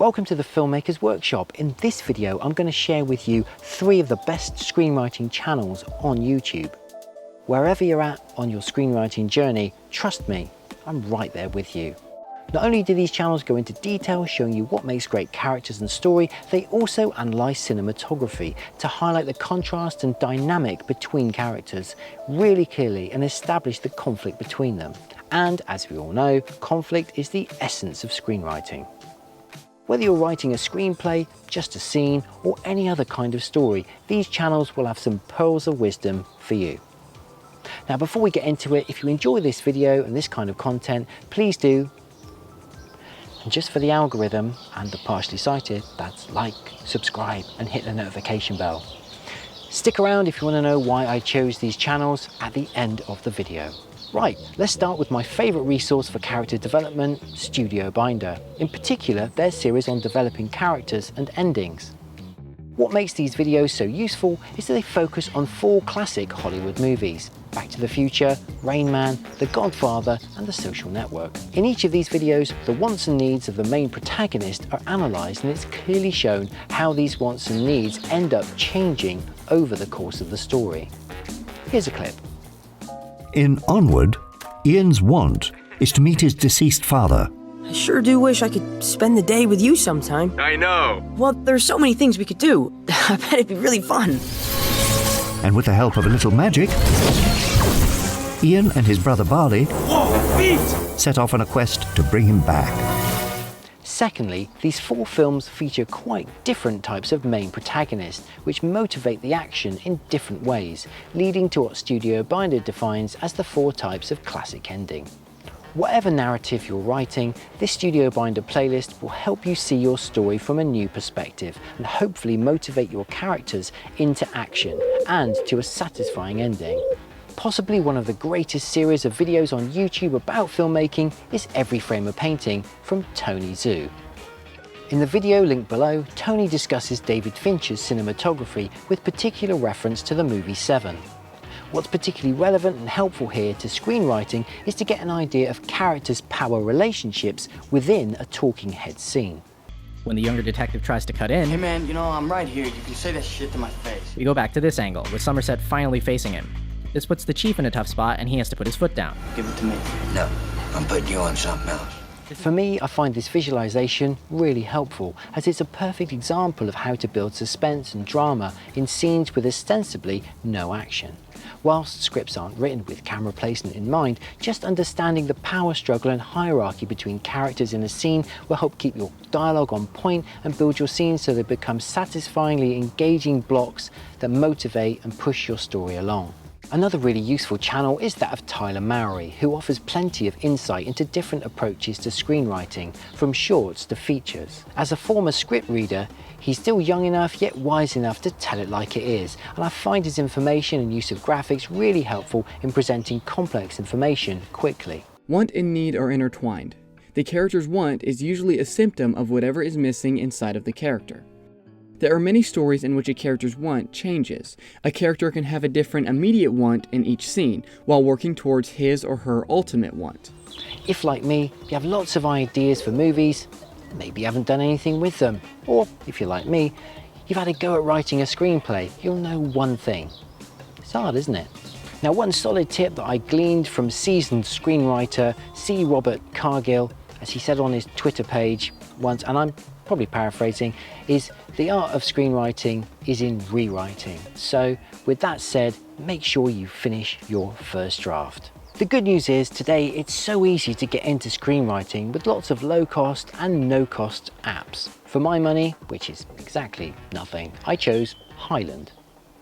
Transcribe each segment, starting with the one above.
Welcome to the Filmmakers Workshop. In this video, I'm going to share with you 3 of the best screenwriting channels on YouTube. Wherever you're at on your screenwriting journey, trust me, I'm right there with you. Not only do these channels go into detail showing you what makes great characters and story, they also analyse cinematography to highlight the contrast and dynamic between characters really clearly and establish the conflict between them. And as we all know, conflict is the essence of screenwriting. Whether you're writing a screenplay, just a scene, or any other kind of story, these channels will have some pearls of wisdom for you. Now, before we get into it, if you enjoy this video and this kind of content, please do. And just for the algorithm and the partially sighted, that's like, subscribe, and hit the notification bell. Stick around if you want to know why I chose these channels at the end of the video. Right, let's start with my favourite resource for character development, Studiobinder. In particular, their series on developing characters and endings. What makes these videos so useful is that they focus on 4 classic Hollywood movies: Back to the Future, Rain Man, The Godfather, and The Social Network. In each of these videos, the wants and needs of the main protagonist are analysed, and it's clearly shown how these wants and needs end up changing over the course of the story. Here's a clip. In Onward, Ian's want is to meet his deceased father. I sure do wish I could spend the day with you sometime. I know. Well, there's so many things we could do. I bet it'd be really fun. And with the help of a little magic, Ian and his brother Barley set off on a quest to bring him back. Secondly, these 4 films feature quite different types of main protagonists, which motivate the action in different ways, leading to what Studiobinder defines as the 4 types of classic ending. Whatever narrative you're writing, this Studiobinder playlist will help you see your story from a new perspective and hopefully motivate your characters into action and to a satisfying ending. Possibly one of the greatest series of videos on YouTube about filmmaking is Every Frame a Painting from Tony Zhu. In the video linked below, Tony discusses David Fincher's cinematography with particular reference to the movie Seven. What's particularly relevant and helpful here to screenwriting is to get an idea of characters' power relationships within a talking head scene. When the younger detective tries to cut in, "Hey man, you know, I'm right here. You can say that shit to my face." we go back to this angle, with Somerset finally facing him. This puts the chief in a tough spot, and he has to put his foot down. Give it to me. No, I'm putting you on something else. For me, I find this visualization really helpful, as it's a perfect example of how to build suspense and drama in scenes with ostensibly no action. Whilst scripts aren't written with camera placement in mind, just understanding the power struggle and hierarchy between characters in a scene will help keep your dialogue on point and build your scenes so they become satisfyingly engaging blocks that motivate and push your story along. Another really useful channel is that of Tyler Mowery, who offers plenty of insight into different approaches to screenwriting, from shorts to features. As a former script reader, he's still young enough yet wise enough to tell it like it is, and I find his information and use of graphics really helpful in presenting complex information quickly. Want and need are intertwined. The character's want is usually a symptom of whatever is missing inside of the character. There are many stories in which a character's want changes. A character can have a different immediate want in each scene, while working towards his or her ultimate want. If, like me, you have lots of ideas for movies, maybe you haven't done anything with them, or if you're like me, you've had a go at writing a screenplay, you'll know one thing. It's hard, isn't it? Now, one solid tip that I gleaned from seasoned screenwriter C. Robert Cargill, as he said on his Twitter page once, and I'm probably paraphrasing, is the art of screenwriting is in rewriting. So with that said, make sure you finish your first draft. The good news is today it's so easy to get into screenwriting with lots of low cost and no cost apps. For my money, which is exactly nothing, I chose Highland,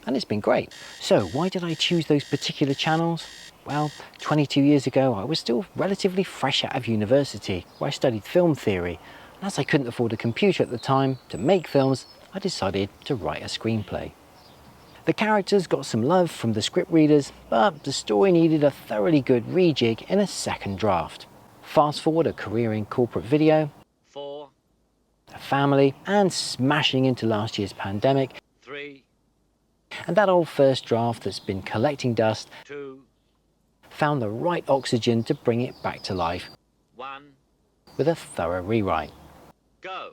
and it's been great. So why did I choose those particular channels? Well, 22 years ago I was still relatively fresh out of university, where I studied film theory. And as I couldn't afford a computer at the time to make films, I decided to write a screenplay. The characters got some love from the script readers, but the story needed a thoroughly good rejig in a second draft. Fast forward a career in corporate video, 4, a family, and smashing into last year's pandemic, 3, and that old first draft that's been collecting dust 2, found the right oxygen to bring it back to life 1, with a thorough rewrite. go.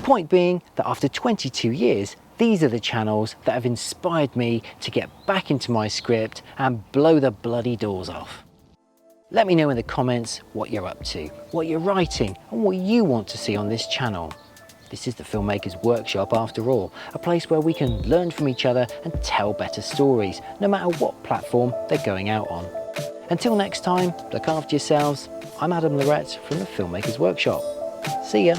Point being that after 22 years, these are the channels that have inspired me to get back into my script and blow the bloody doors off. Let me know in the comments what you're up to, what you're writing, and what you want to see on this channel. This is the Filmmakers Workshop after all, a place where we can learn from each other and tell better stories, no matter what platform they're going out on. Until next time, look after yourselves. I'm Adam Loretz from the Filmmakers Workshop. See ya.